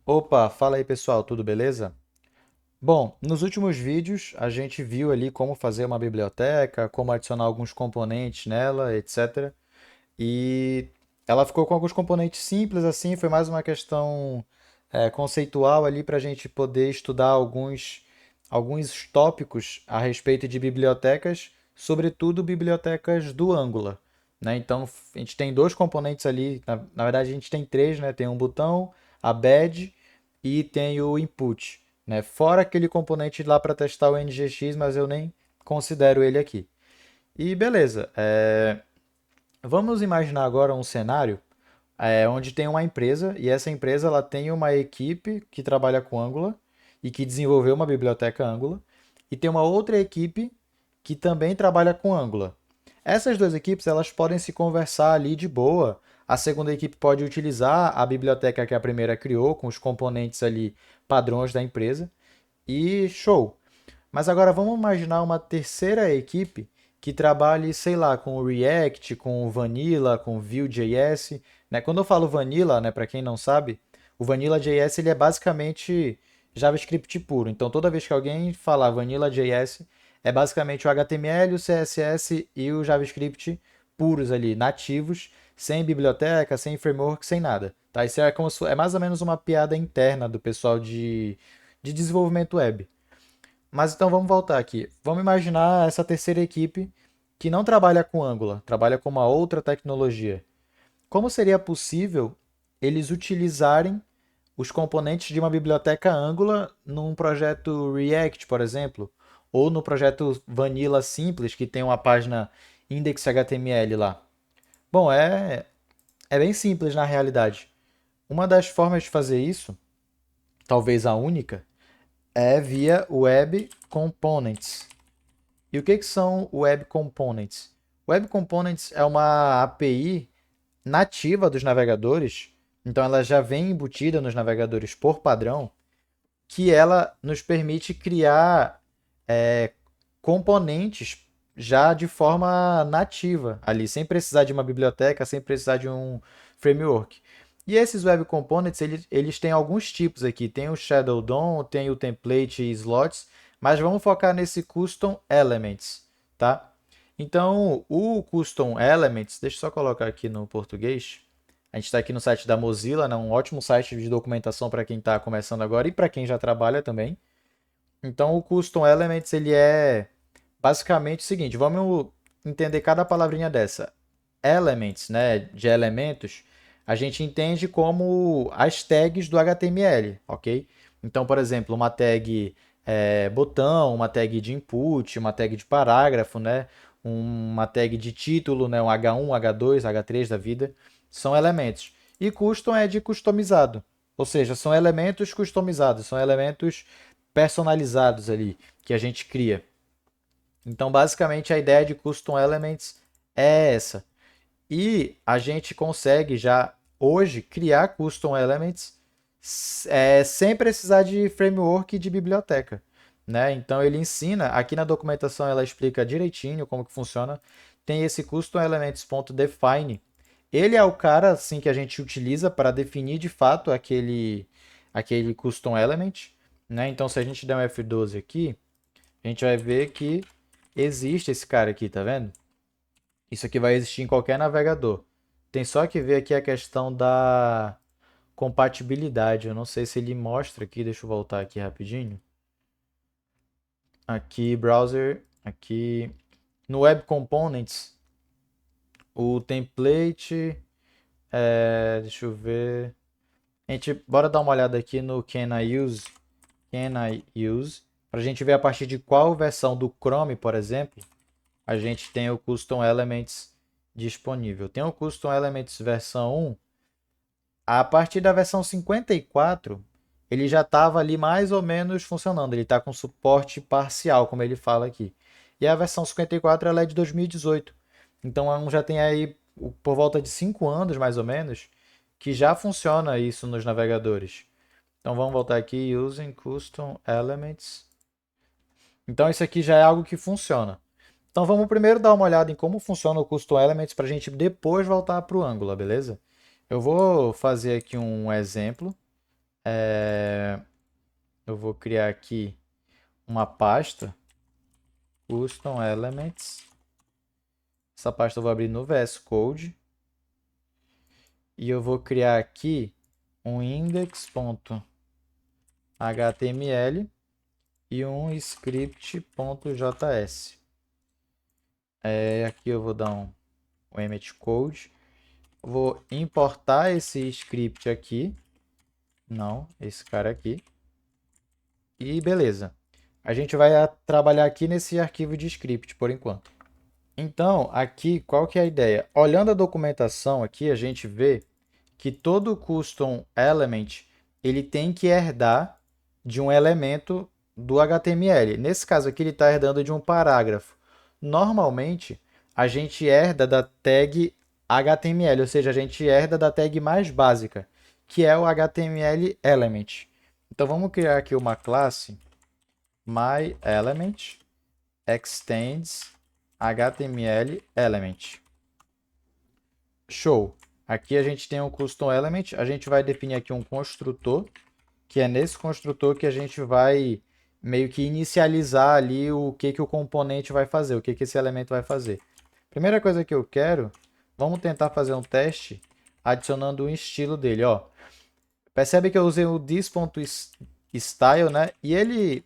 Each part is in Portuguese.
Opa, fala aí pessoal, tudo beleza? Bom, nos últimos vídeos a gente viu ali como fazer uma biblioteca, como adicionar alguns componentes nela, etc. E ela ficou com alguns componentes simples assim, foi mais uma questão conceitual ali para a gente poder estudar alguns tópicos a respeito de bibliotecas, sobretudo bibliotecas do Angular, né? Então a gente tem dois componentes ali, na verdade a gente tem três, né? Tem um botão, a badge e tem o input, né? Fora aquele componente lá para testar o NGX, mas eu nem considero ele aqui. E beleza, vamos imaginar agora um cenário onde tem uma empresa e essa empresa ela tem uma equipe que trabalha com Angular e que desenvolveu uma biblioteca Angular e tem uma outra equipe que também trabalha com Angular. Essas duas equipes elas podem se conversar ali de boa. A segunda equipe pode utilizar a biblioteca que a primeira criou com os componentes ali padrões da empresa e show. Mas agora vamos imaginar uma terceira equipe que trabalhe, sei lá, com o React, com o Vanilla, com o Vue.js, né? Quando eu falo Vanilla, né, para quem não sabe, o Vanilla.js ele é basicamente JavaScript puro. Então toda vez que alguém falar Vanilla.js, é basicamente o HTML, o CSS e o JavaScript puros ali, nativos, sem biblioteca, sem framework, sem nada. Tá? Isso é, é mais ou menos uma piada interna do pessoal de desenvolvimento web. Mas então vamos voltar aqui. Vamos imaginar essa terceira equipe que não trabalha com Angular, trabalha com uma outra tecnologia. Como seria possível eles utilizarem os componentes de uma biblioteca Angular num projeto React, por exemplo, ou no projeto Vanilla simples que tem uma página index.html lá? Bom, é bem simples na realidade. Uma das formas de fazer isso, talvez a única, é via Web Components. E o que são Web Components? Web Components é uma API nativa dos navegadores, então ela já vem embutida nos navegadores por padrão, que ela nos permite criar é, componentes já de forma nativa ali, sem precisar de uma biblioteca, sem precisar de um framework. E esses Web Components, eles têm alguns tipos aqui. Tem o Shadow DOM, tem o Template e Slots, mas vamos focar nesse Custom Elements, tá? Então, o Custom Elements, deixa eu só colocar aqui no português. A gente está aqui no site da Mozilla, né? Um ótimo site de documentação para quem está começando agora e para quem já trabalha também. Então, o Custom Elements ele é basicamente o seguinte: vamos entender cada palavrinha dessa. Elements, né, de elementos, a gente entende como as tags do HTML, ok? Então, por exemplo, uma tag botão, uma tag de input, uma tag de parágrafo, né? Uma tag de título, né? Um H1, H2, H3 da vida, são elementos. E custom é de customizado, ou seja, são elementos customizados, são elementos personalizados ali que a gente cria. Então, basicamente, a ideia de custom elements é essa. E a gente consegue já hoje criar custom elements sem precisar de framework e de biblioteca, né? Então ele ensina, aqui na documentação ela explica direitinho como que funciona. Tem esse custom elements.define. Ele é o cara assim que a gente utiliza para definir de fato aquele custom element, né? Então se a gente der um F12 aqui, a gente vai ver que existe esse cara aqui, tá vendo? Isso aqui vai existir em qualquer navegador. Tem só que ver aqui a questão da compatibilidade. Eu não sei se ele mostra aqui. Deixa eu voltar aqui rapidinho. Aqui, browser. Aqui. No Web Components, o template. Deixa eu ver. A gente, bora dar uma olhada aqui no Can I Use. Can I Use. Para a gente ver a partir de qual versão do Chrome, por exemplo, a gente tem o Custom Elements disponível. Tem o Custom Elements versão 1. A partir da versão 54, ele já estava ali mais ou menos funcionando. Ele está com suporte parcial, como ele fala aqui. E a versão 54 ela é de 2018. Então já tem aí por volta de 5 anos, mais ou menos, que já funciona isso nos navegadores. Então vamos voltar aqui, Using Custom Elements. Então isso aqui já é algo que funciona. Então vamos primeiro dar uma olhada em como funciona o Custom Elements para a gente depois voltar para o Angular, beleza? Eu vou fazer aqui um exemplo. Eu vou criar aqui uma pasta, Custom Elements. Essa pasta eu vou abrir no VS Code. E eu vou criar aqui um index.html e um script.js. Aqui eu vou dar um emmet code. Vou importar esse script aqui. Não, esse cara aqui. E beleza. A gente vai trabalhar aqui nesse arquivo de script por enquanto. Então, aqui, qual que é a ideia? Olhando a documentação aqui, a gente vê que todo custom element ele tem que herdar de um elemento do HTML. Nesse caso aqui, ele está herdando de um parágrafo. Normalmente, a gente herda da tag HTML, ou seja, a gente herda da tag mais básica, que é o HTML element. Então, vamos criar aqui uma classe myElement extends HTML element. Show! Aqui a gente tem um custom element, a gente vai definir aqui um construtor, que é nesse construtor que a gente vai meio que inicializar ali o que o componente vai fazer, o que esse elemento vai fazer. Primeira coisa que eu quero, vamos tentar fazer um teste adicionando um estilo dele, ó. Percebe que eu usei o this.style, né? E ele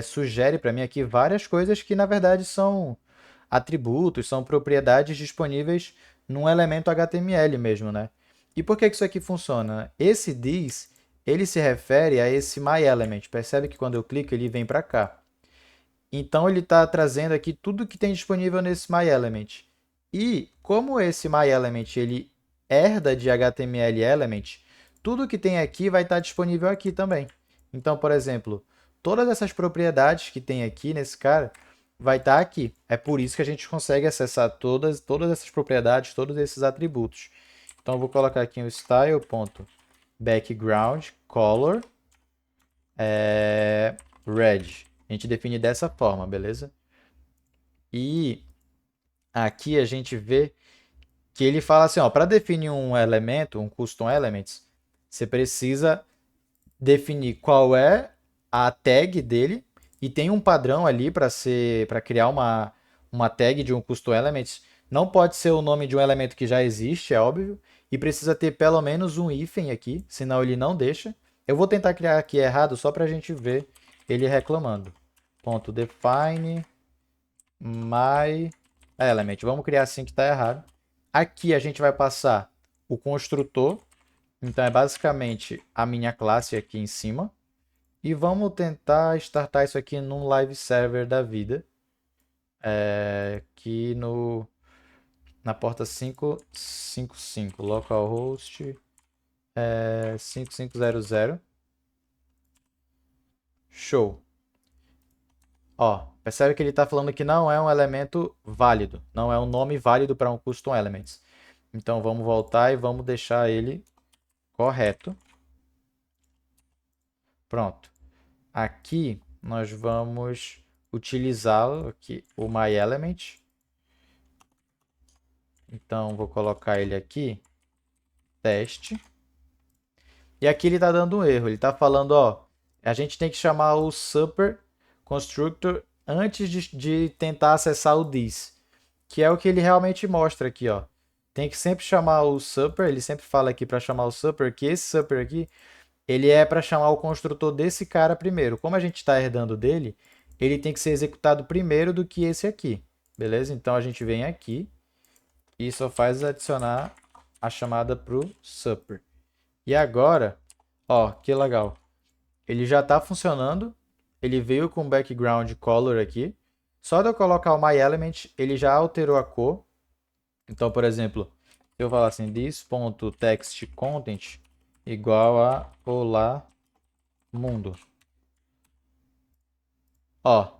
sugere para mim aqui várias coisas que na verdade são atributos, são propriedades disponíveis num elemento HTML mesmo, né? E por que isso aqui funciona? Esse this, ele se refere a esse myElement. Percebe que quando eu clico ele vem para cá. Então ele está trazendo aqui tudo que tem disponível nesse myElement. E como esse myElement ele herda de HTML element, tudo que tem aqui vai estar disponível aqui também. Então, por exemplo, todas essas propriedades que tem aqui nesse cara vai estar aqui. É por isso que a gente consegue acessar todas essas propriedades, todos esses atributos. Então, eu vou colocar aqui o style.background color red. A gente define dessa forma, beleza? E aqui a gente vê que ele fala assim, ó, para definir um elemento, um custom elements, você precisa definir qual é a tag dele e tem um padrão ali para criar uma tag de um custom elements. Não pode ser o nome de um elemento que já existe, é óbvio, e precisa ter pelo menos um hífen aqui, senão ele não deixa. Eu vou tentar criar aqui errado só para a gente ver ele reclamando. Ponto define my element. Vamos criar assim que está errado. Aqui a gente vai passar o construtor. Então é basicamente a minha classe aqui em cima. E vamos tentar startar isso aqui num live server da vida. Aqui na porta 555, localhost 5500. Show. Ó, percebe que ele está falando que não é um elemento válido, não é um nome válido para um custom elements. Então vamos voltar e vamos deixar ele correto. Pronto. Aqui nós vamos utilizá-lo aqui, o myElement. Então vou colocar ele aqui, teste. E aqui ele está dando um erro. Ele está falando, ó, a gente tem que chamar o super constructor antes de tentar acessar o this, que é o que ele realmente mostra aqui, ó. Tem que sempre chamar o super, ele sempre fala aqui para chamar o super, que esse super aqui, ele é para chamar o construtor desse cara primeiro. Como a gente está herdando dele, ele tem que ser executado primeiro do que esse aqui, beleza? Então a gente vem aqui e só faz adicionar a chamada para o super. E agora, ó, que legal. Ele já está funcionando. Ele veio com background color aqui. Só de eu colocar o myElement, ele já alterou a cor. Então, por exemplo, eu falar assim, this.textContent igual a olá mundo. Ó,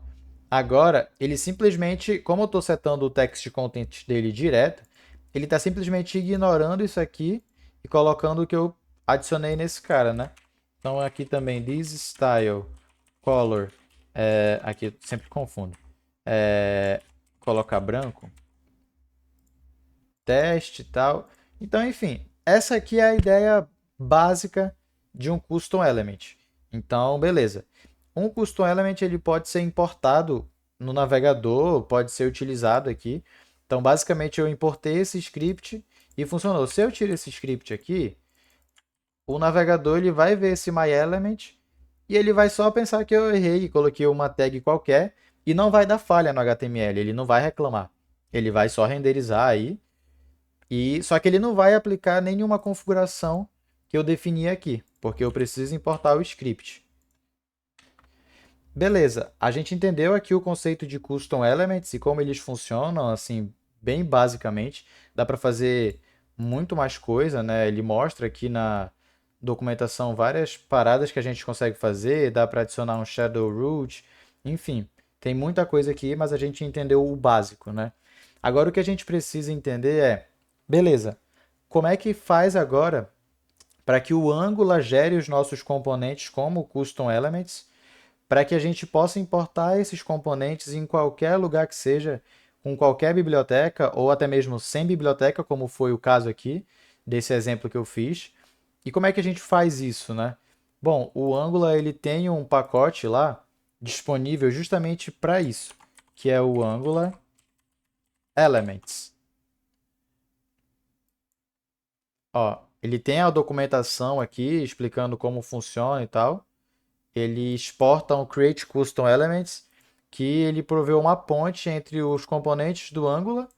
agora ele simplesmente, como eu estou setando o text content dele direto, ele está simplesmente ignorando isso aqui e colocando o que eu adicionei nesse cara, né? Então aqui também this style color, aqui eu sempre confundo, colocar branco, teste e tal. Então, enfim, essa aqui é a ideia básica de um custom element. Então, beleza. Um custom element ele pode ser importado no navegador, pode ser utilizado aqui. Então, basicamente, eu importei esse script e funcionou. Se eu tiro esse script aqui, o navegador ele vai ver esse myElement e ele vai só pensar que eu errei e coloquei uma tag qualquer e não vai dar falha no HTML, ele não vai reclamar. Ele vai só renderizar aí e só que ele não vai aplicar nenhuma configuração que eu defini aqui, porque eu preciso importar o script. Beleza, a gente entendeu aqui o conceito de custom elements e como eles funcionam, assim, bem basicamente. Dá para fazer muito mais coisa, né? Ele mostra aqui na documentação várias paradas que a gente consegue fazer, dá para adicionar um shadow root, enfim, tem muita coisa aqui, mas a gente entendeu o básico, né? Agora o que a gente precisa entender é, beleza, como é que faz agora para que o Angular gere os nossos componentes como custom elements, para que a gente possa importar esses componentes em qualquer lugar que seja, com qualquer biblioteca ou até mesmo sem biblioteca, como foi o caso aqui desse exemplo que eu fiz. E como é que a gente faz isso, né? Bom, o Angular ele tem um pacote lá disponível justamente para isso, que é o Angular Elements. Ó, ele tem a documentação aqui explicando como funciona e tal. Ele exporta um Create Custom Elements, que ele provê uma ponte entre os componentes do Angular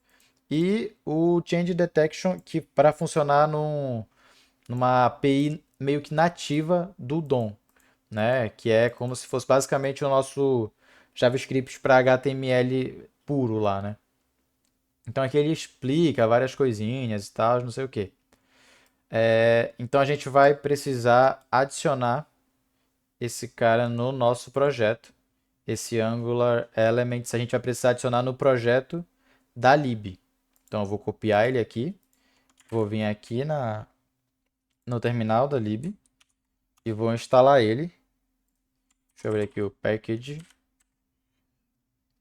e o Change Detection, que para funcionar numa API meio que nativa do DOM, né? Que é como se fosse basicamente o nosso JavaScript para HTML puro lá, né? Então aqui ele explica várias coisinhas e tal, não sei o quê. Então a gente vai precisar adicionar esse cara no nosso projeto. Esse Angular Elements a gente vai precisar adicionar no projeto da lib. Então eu vou copiar ele aqui, vou vir aqui no terminal da lib e vou instalar ele. Deixa eu abrir aqui o package.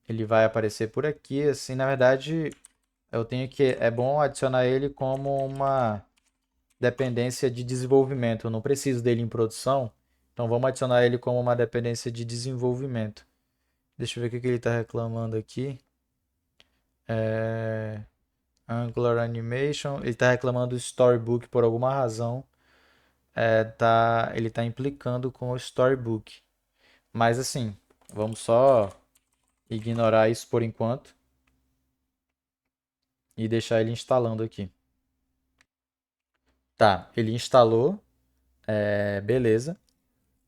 Ele vai aparecer por aqui, assim, na verdade, eu tenho que é bom adicionar ele como uma dependência de desenvolvimento. Eu não preciso dele em produção, então vamos adicionar ele como uma dependência de desenvolvimento. Deixa eu ver o que ele está reclamando aqui. Angular Animation, ele está reclamando do Storybook por alguma razão. Ele está implicando com o Storybook. Mas assim, vamos só ignorar isso por enquanto e deixar ele instalando aqui. Tá, ele instalou, beleza.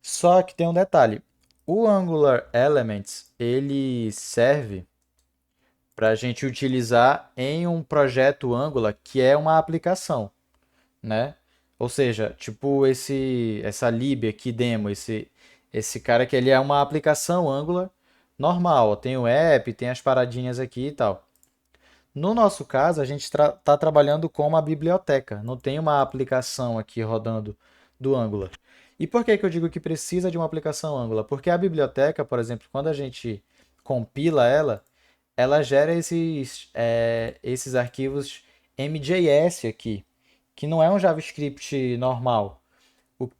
Só que tem um detalhe. O Angular Elements, ele serve para a gente utilizar em um projeto Angular que é uma aplicação, né? Ou seja, tipo essa lib aqui demo, esse cara que ele é uma aplicação Angular normal, tem o app, tem as paradinhas aqui e tal. No nosso caso, a gente está trabalhando com uma biblioteca, não tem uma aplicação aqui rodando do Angular. E por que que eu digo que precisa de uma aplicação Angular? Porque a biblioteca, por exemplo, quando a gente compila ela, ela gera esses arquivos MJS aqui, que não é um JavaScript normal.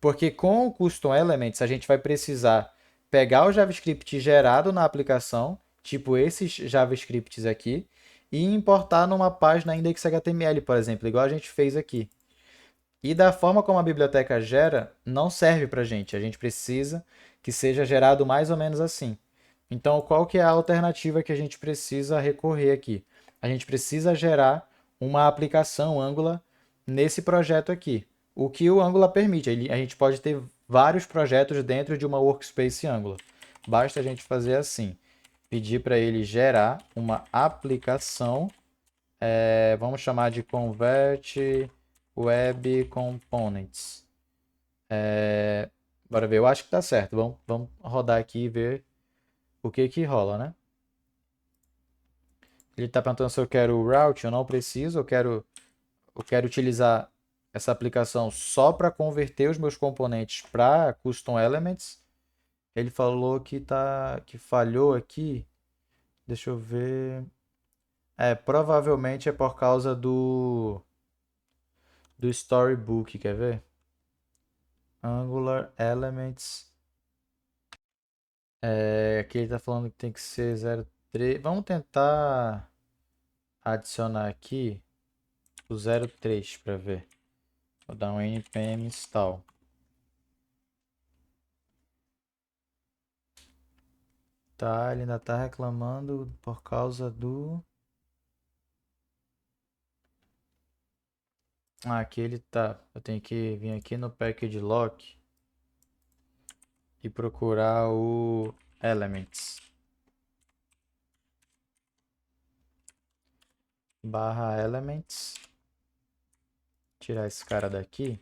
Porque com o Custom Elements a gente vai precisar pegar o JavaScript gerado na aplicação, tipo esses JavaScripts aqui, e importar numa página index.html, por exemplo, igual a gente fez aqui. E da forma como a biblioteca gera, não serve para a gente. A gente precisa que seja gerado mais ou menos assim. Então, qual que é a alternativa que a gente precisa recorrer aqui? A gente precisa gerar uma aplicação Angular nesse projeto aqui. O que o Angular permite? A gente pode ter vários projetos dentro de uma workspace Angular. Basta a gente fazer assim, pedir para ele gerar uma aplicação, vamos chamar de Convert Web Components. Bora ver, eu acho que tá certo. Vamos rodar aqui e ver o que que rola, né? Ele está perguntando se eu quero o route, eu não preciso, eu quero utilizar essa aplicação só para converter os meus componentes para custom elements. Ele falou que falhou aqui. Deixa eu ver. Provavelmente é por causa do storybook, quer ver? Angular Elements. Aqui ele está falando que tem que ser 0,3. Vamos tentar adicionar aqui o 0,3 para ver. Vou dar um npm install. Tá, ele ainda está reclamando por causa do... Ah, aqui ele tá. Eu tenho que vir aqui no package lock e procurar o elements. Barra elements. Tirar esse cara daqui.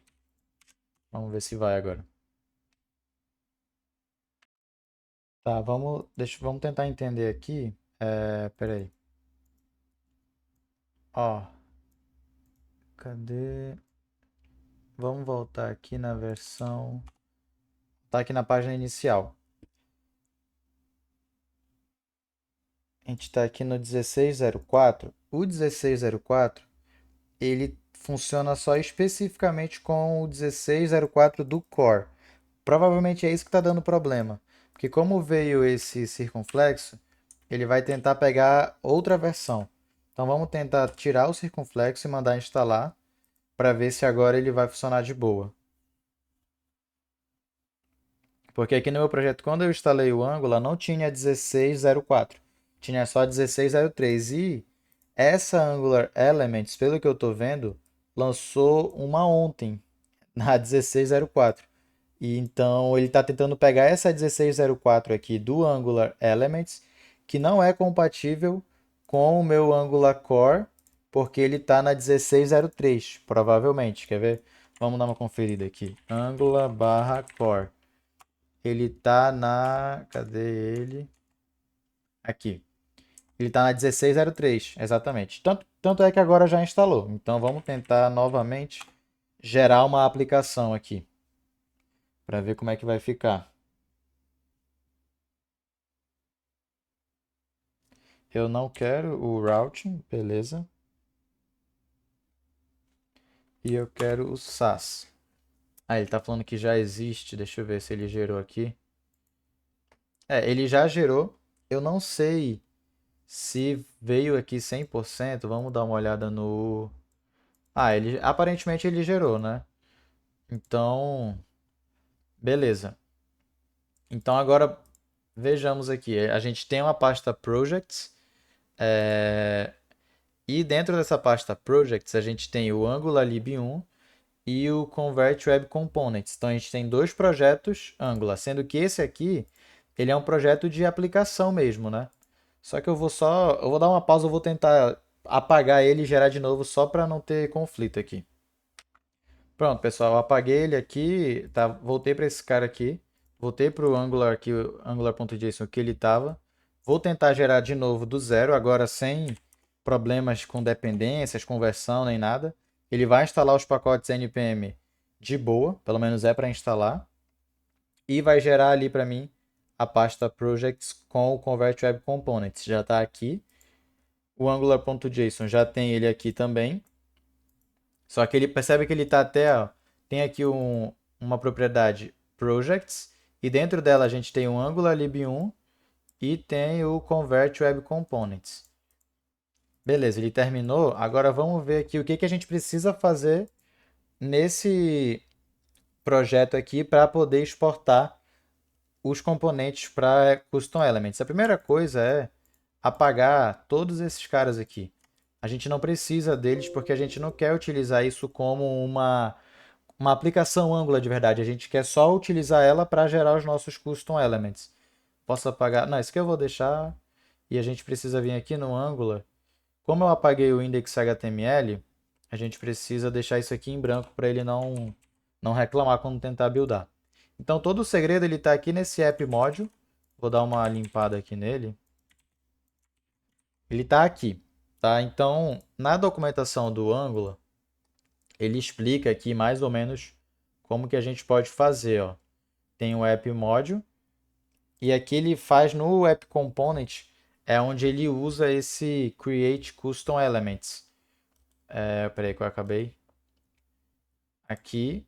Vamos ver se vai agora. Tá, vamos tentar entender aqui. Peraí. Ó, cadê? Vamos voltar aqui na versão. Tá aqui na página inicial. A gente está aqui no 1604. O 1604 ele funciona só especificamente com o 1604 do Core. Provavelmente é isso que está dando problema. Porque como veio esse circunflexo, ele vai tentar pegar outra versão. Então vamos tentar tirar o circunflexo e mandar instalar para ver se agora ele vai funcionar de boa. Porque aqui no meu projeto, quando eu instalei o Angular, não tinha 1604. Tinha só 1603. E essa Angular Elements, pelo que eu estou vendo, lançou uma ontem, na 1604. E então ele está tentando pegar essa 1604 aqui do Angular Elements, que não é compatível com o meu Angular Core, porque ele está na 1603, provavelmente. Quer ver? Vamos dar uma conferida aqui. Angular barra Core. Ele tá na. Cadê ele? Aqui. Ele tá na 1603, exatamente. Tanto é que agora já instalou. Então vamos tentar novamente gerar uma aplicação aqui para ver como é que vai ficar. Eu não quero o routing, beleza? E eu quero o SAS. Ah, ele tá falando que já existe. Deixa eu ver se ele gerou aqui. Ele já gerou. Eu não sei se veio aqui 100%. Vamos dar uma olhada no... Ah, ele aparentemente ele gerou, né? Então, beleza. Então agora vejamos aqui. A gente tem uma pasta Projects. E dentro dessa pasta Projects a gente tem o Angular Lib 1 e o Convert Web Components. Então a gente tem dois projetos Angular, sendo que esse aqui ele é um projeto de aplicação mesmo, né? Só que eu vou dar uma pausa, eu vou tentar apagar ele e gerar de novo só para não ter conflito aqui. Pronto, pessoal, eu apaguei ele aqui, tá? Voltei para esse cara aqui, voltei para o Angular aqui, o Angular.json que ele estava. Vou tentar gerar de novo do zero, agora sem problemas com dependências, conversão nem nada. Ele vai instalar os pacotes npm de boa, pelo menos é para instalar, e vai gerar ali para mim a pasta projects com o Convert Web Components. Já está aqui. O Angular.json já tem ele aqui também. Só que ele percebe que ele está até, ó, tem aqui uma propriedade projects e dentro dela a gente tem o Angular Lib 1 e tem o Convert Web Components. Beleza, ele terminou. Agora vamos ver aqui o que a gente precisa fazer nesse projeto aqui para poder exportar os componentes para Custom Elements. A primeira coisa é apagar todos esses caras aqui. A gente não precisa deles porque a gente não quer utilizar isso como uma aplicação Angular de verdade. A gente quer só utilizar ela para gerar os nossos custom elements. Posso apagar? Não, isso aqui eu vou deixar. E a gente precisa vir aqui no Angular. Como eu apaguei o index.html, a gente precisa deixar isso aqui em branco para ele não reclamar quando tentar buildar. Então todo o segredo ele está aqui nesse app module. Vou dar uma limpada aqui nele. Ele está aqui, tá? Então na documentação do Angular ele explica aqui mais ou menos como que a gente pode fazer, ó. Tem o app module e aqui ele faz no app component é onde ele usa esse create custom elements. Peraí que eu acabei aqui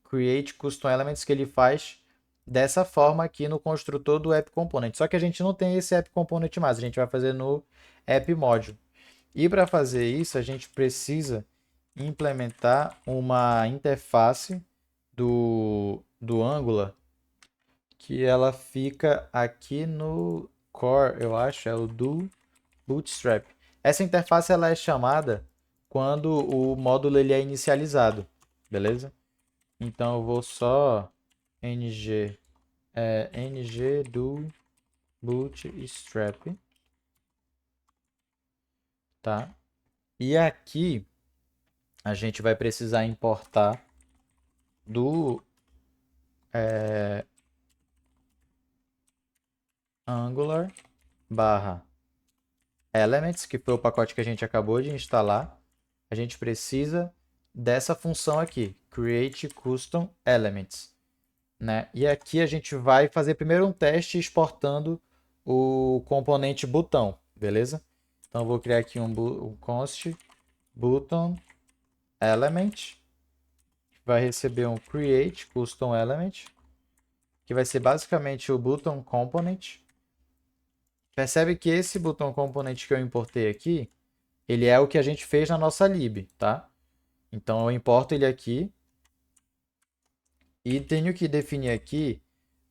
create custom elements que ele faz dessa forma aqui no construtor do app component. Só que a gente não tem esse app component mais, a gente vai fazer no app module. E para fazer isso, a gente precisa implementar uma interface do Angular que ela fica aqui no core, eu acho, é o do Bootstrap. Essa interface ela é chamada quando o módulo ele é inicializado, beleza? Então eu vou só ng do Bootstrap, tá? E aqui a gente vai precisar importar do Angular barra Elements, que foi o pacote que a gente acabou de instalar. A gente precisa dessa função aqui, Create Custom Elements, né? E aqui a gente vai fazer primeiro um teste exportando o componente botão, beleza? Então eu vou criar aqui um const button element, vai receber um create custom element, que vai ser basicamente o button component. Percebe que esse button component que eu importei aqui, ele é o que a gente fez na nossa lib, tá? Então eu importo ele aqui e tenho que definir aqui,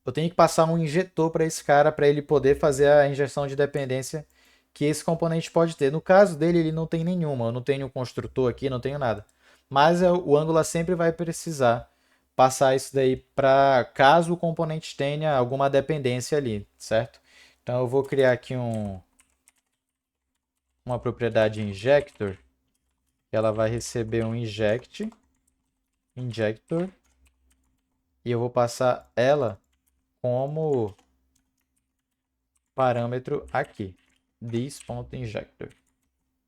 eu tenho que passar um injetor para esse cara para ele poder fazer a injeção de dependência que esse componente pode ter. No caso dele, ele não tem nenhuma, eu não tenho construtor aqui, não tenho nada. Mas o Angular sempre vai precisar passar isso daí para caso o componente tenha alguma dependência ali, certo? Então eu vou criar aqui uma propriedade injector, ela vai receber um injector, e eu vou passar ela como parâmetro aqui, this.injector.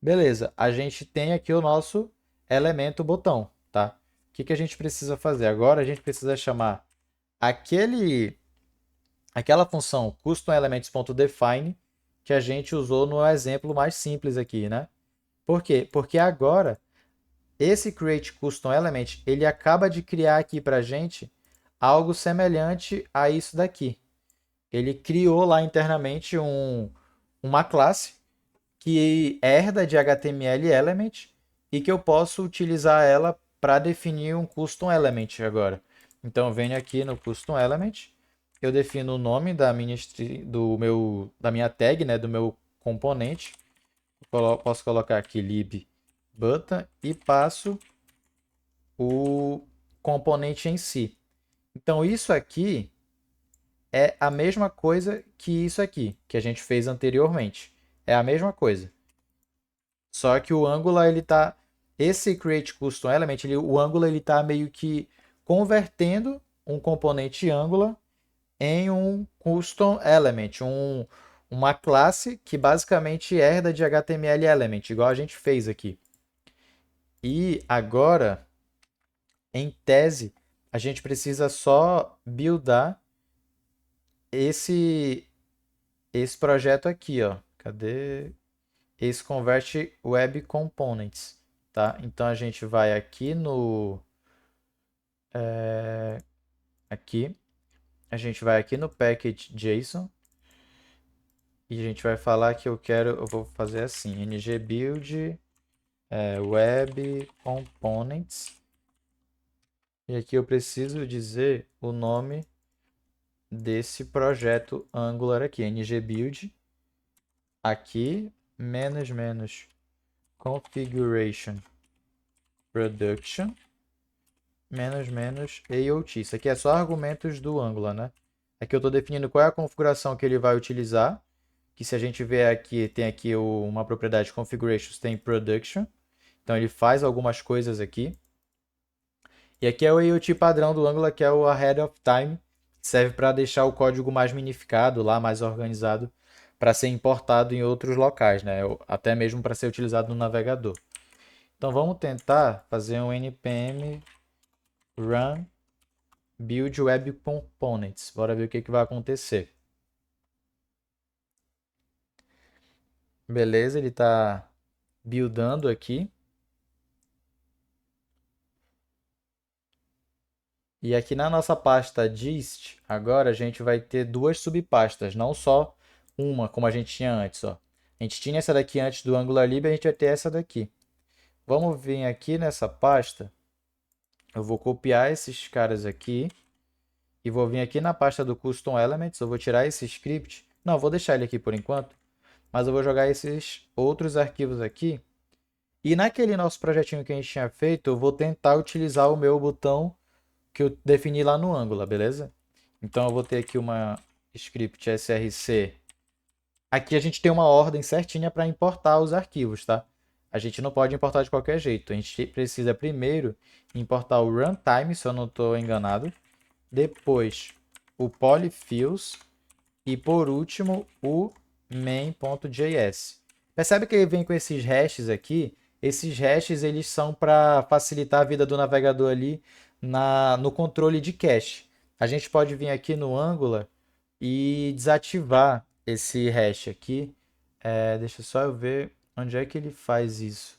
Beleza, a gente tem aqui o nosso elemento botão, tá? O que a gente precisa fazer? Agora a gente precisa chamar aquela função customElements.define que a gente usou no exemplo mais simples aqui, né? Por quê? Porque agora esse create custom element ele acaba de criar aqui para a gente algo semelhante a isso daqui. Ele criou lá internamente uma classe que herda de HTML element e que eu posso utilizar ela para definir um custom element agora. Então eu venho aqui no custom element, eu defino o nome da minha tag, né, do meu componente. Posso colocar aqui lib button e passo o componente em si. Então isso aqui é a mesma coisa que isso aqui, que a gente fez anteriormente. É a mesma coisa. Só que o Angular, ele tá... Esse Create Custom Element, o Angular, ele tá meio que convertendo um componente Angular em um Custom Element, uma classe que basicamente herda de HTML Element, igual a gente fez aqui. E agora, em tese, a gente precisa só buildar esse projeto aqui, ó. Cadê? Esse convert web components, tá? Então a gente vai aqui aqui, a gente vai aqui no package JSON e a gente vai falar que eu vou fazer assim, ngbuild web components, e aqui eu preciso dizer o nome desse projeto Angular aqui, ngbuild aqui menos configuration production menos AOT. Isso aqui é só argumentos do Angular, né? Aqui eu estou definindo qual é a configuração que ele vai utilizar. Que se a gente ver aqui, tem aqui uma propriedade configurations, tem production. Então ele faz algumas coisas aqui. E aqui é o AOT padrão do Angular, que é o ahead of time, que serve para deixar o código mais minificado, lá mais organizado, para ser importado em outros locais, né? Até mesmo para ser utilizado no navegador. Então vamos tentar fazer um npm run build web components. Bora ver o que vai acontecer. Beleza, ele está buildando aqui. E aqui na nossa pasta dist, agora a gente vai ter duas subpastas, não só uma, como a gente tinha antes, ó. A gente tinha essa daqui antes do AngularLib, a gente vai ter essa daqui. Vamos vir aqui nessa pasta, eu vou copiar esses caras aqui e vou vir aqui na pasta do Custom Elements, eu vou tirar esse script. Não, vou deixar ele aqui por enquanto, mas eu vou jogar esses outros arquivos aqui. E naquele nosso projetinho que a gente tinha feito, eu vou tentar utilizar o meu botão que eu defini lá no Angular, beleza? Então eu vou ter aqui uma script src. Aqui a gente tem uma ordem certinha para importar os arquivos, tá? A gente não pode importar de qualquer jeito. A gente precisa primeiro importar o runtime, se eu não estou enganado. Depois o polyfills e por último o main.js. Percebe que ele vem com esses hashes aqui? Esses hashes eles são para facilitar a vida do navegador ali no controle de cache. A gente pode vir aqui no Angular e desativar esse hash aqui. Deixa só eu ver onde é que ele faz isso.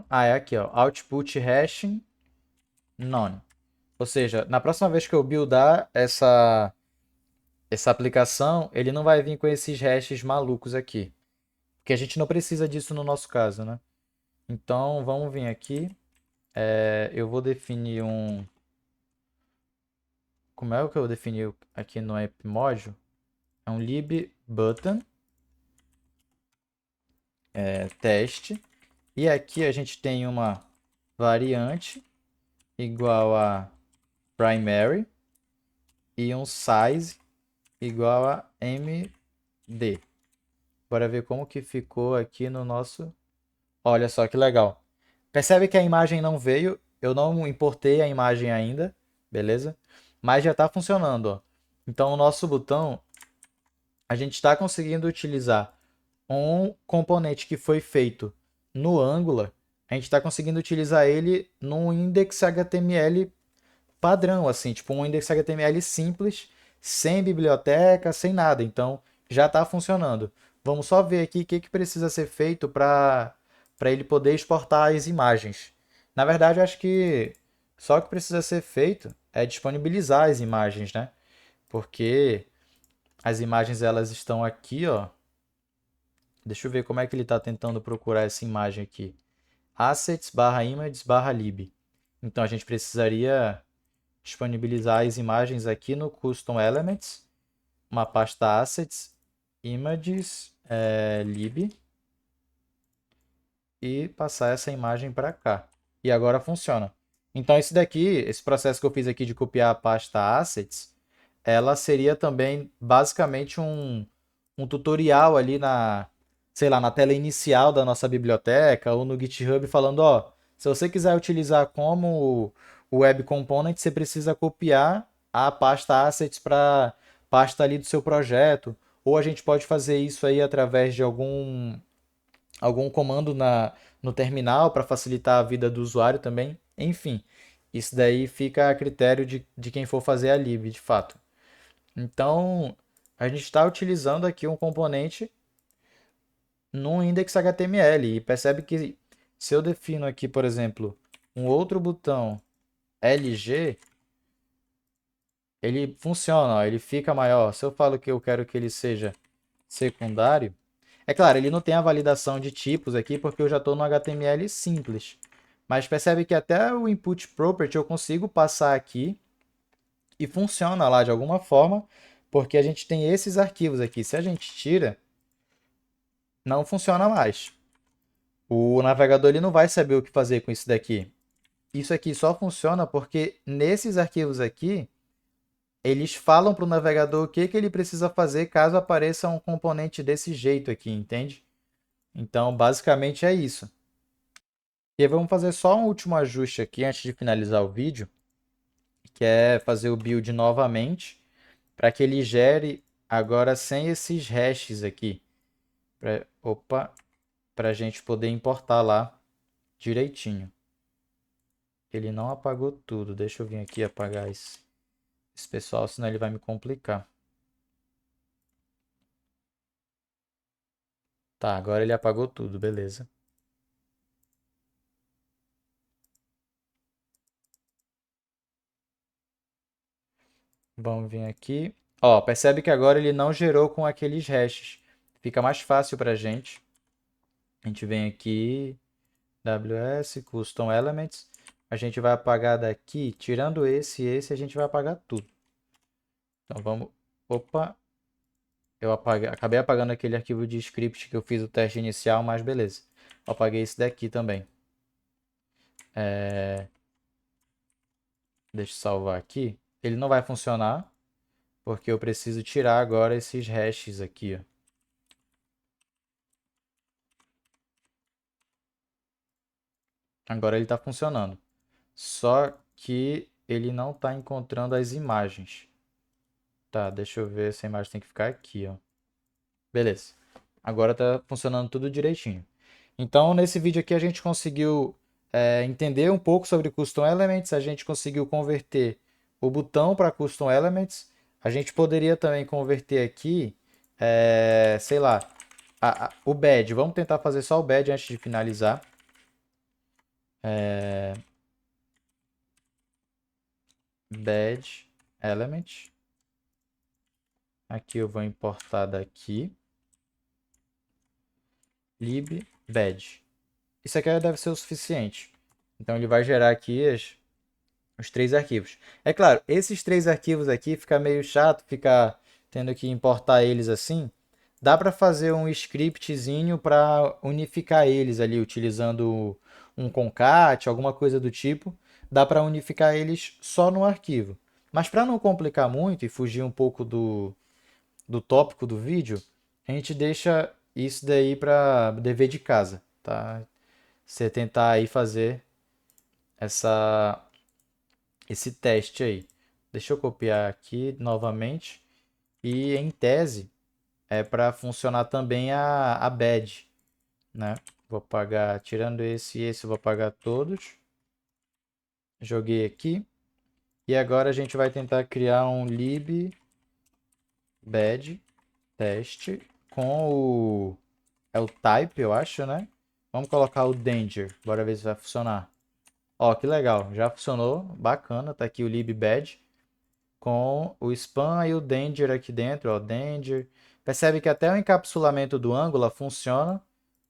É aqui, ó, output hashing none. Ou seja, na próxima vez que eu buildar essa aplicação, ele não vai vir com esses hashes malucos aqui. Porque a gente não precisa disso no nosso caso, né? Então, vamos vir aqui. Eu vou definir um... Como é o que eu defini aqui no app module? É um lib button teste. E aqui a gente tem uma variante igual a primary e um size igual a md. Bora ver como que ficou aqui no nosso... Olha só que legal. Percebe que a imagem não veio, eu não importei a imagem ainda, beleza? Mas já está funcionando, ó. Então o nosso botão, a gente está conseguindo utilizar um componente que foi feito no Angular, a gente está conseguindo utilizar ele num index HTML padrão, assim, tipo um index HTML simples, sem biblioteca, sem nada. Então já está funcionando. Vamos só ver aqui o que precisa ser feito para ele poder exportar as imagens. Na verdade, eu acho que só o que precisa ser feito é disponibilizar as imagens, né? Porque as imagens elas estão aqui, ó. Deixa eu ver como é que ele está tentando procurar essa imagem aqui. Assets barra images barra lib. Então a gente precisaria disponibilizar as imagens aqui no Custom Elements, uma pasta Assets, Images, lib, e passar essa imagem para cá. E agora funciona. Então esse daqui, esse processo que eu fiz aqui de copiar a pasta Assets, ela seria também basicamente um tutorial ali sei lá, na tela inicial da nossa biblioteca ou no GitHub falando, ó, se você quiser utilizar como o Web Component, você precisa copiar a pasta assets para pasta ali do seu projeto, ou a gente pode fazer isso aí através de algum comando no terminal para facilitar a vida do usuário também. Enfim, isso daí fica a critério de quem for fazer a lib, de fato. Então, a gente está utilizando aqui um componente num index HTML e percebe que se eu defino aqui, por exemplo, um outro botão LG, ele funciona, ó, ele fica maior. Se eu falo que eu quero que ele seja secundário, é claro, ele não tem a validação de tipos aqui porque eu já estou no HTML simples. Mas percebe que até o input property eu consigo passar aqui e funciona lá de alguma forma, porque a gente tem esses arquivos aqui. Se a gente tira, não funciona mais. O navegador ele não vai saber o que fazer com isso daqui. Isso aqui só funciona porque nesses arquivos aqui, eles falam para o navegador o que ele precisa fazer caso apareça um componente desse jeito aqui, entende? Então, basicamente é isso. E aí vamos fazer só um último ajuste aqui antes de finalizar o vídeo, que é fazer o build novamente, para que ele gere agora sem esses hashes aqui. Opa, para a gente poder importar lá direitinho. Ele não apagou tudo. Deixa eu vir aqui apagar esse pessoal, senão ele vai me complicar. Tá, agora ele apagou tudo, beleza. Vamos vir aqui. Ó, percebe que agora ele não gerou com aqueles hashes. Fica mais fácil pra gente. A gente vem aqui, WS, Custom Elements. A gente vai apagar daqui, tirando esse e esse, a gente vai apagar tudo. Então vamos. Opa, eu acabei apagando aquele arquivo de script que eu fiz o teste inicial, mas beleza. Eu apaguei esse daqui também. Deixa eu salvar aqui. Ele não vai funcionar, porque eu preciso tirar agora esses hashes aqui, ó. Agora ele está funcionando. Só que ele não está encontrando as imagens. Tá, deixa eu ver se a imagem tem que ficar aqui, ó. Beleza. Agora está funcionando tudo direitinho. Então, nesse vídeo aqui a gente conseguiu entender um pouco sobre Custom Elements, a gente conseguiu converter o botão para Custom Elements. A gente poderia também converter aqui, sei lá, o badge. Vamos tentar fazer só o badge antes de finalizar. Badge Element. Aqui eu vou importar daqui. Lib badge. Isso aqui deve ser o suficiente. Então ele vai gerar aqui os três arquivos. É claro, esses três arquivos aqui fica meio chato, ficar tendo que importar eles assim. Dá para fazer um scriptzinho para unificar eles ali, utilizando um concat, alguma coisa do tipo. Dá para unificar eles só no arquivo. Mas para não complicar muito e fugir um pouco do tópico do vídeo, a gente deixa isso daí para dever de casa, tá? Você tentar aí fazer essa esse teste aí. Deixa eu copiar aqui novamente. E em tese é para funcionar também a badge, né? Vou apagar, tirando esse e esse, eu vou apagar todos. Joguei aqui. E agora a gente vai tentar criar um lib badge teste com o type, eu acho, né? Vamos colocar o danger. Bora ver se vai funcionar. Ó, que legal. Já funcionou. Bacana. Tá aqui o lib badge com o span e o danger aqui dentro, ó, danger. Percebe que até o encapsulamento do Angular funciona,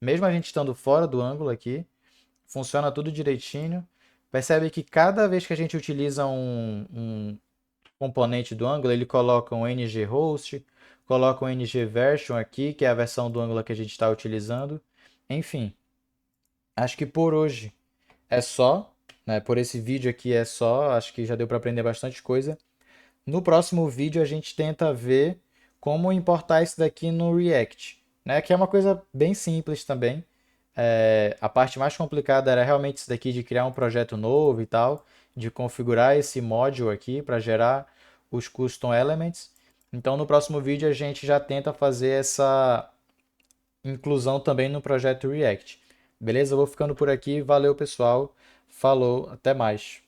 mesmo a gente estando fora do Angular aqui, funciona tudo direitinho. Percebe que cada vez que a gente utiliza um componente do Angular, ele coloca um nghost, coloca um ngversion aqui, que é a versão do Angular que a gente está utilizando. Enfim, acho que por hoje é só, né? Por esse vídeo aqui é só, acho que já deu para aprender bastante coisa. No próximo vídeo a gente tenta ver como importar isso daqui no React, né? Que é uma coisa bem simples também. A parte mais complicada era realmente isso daqui de criar um projeto novo e tal, de configurar esse módulo aqui para gerar os custom elements. Então no próximo vídeo a gente já tenta fazer essa inclusão também no projeto React. Beleza? Eu vou ficando por aqui. Valeu, pessoal. Falou, até mais.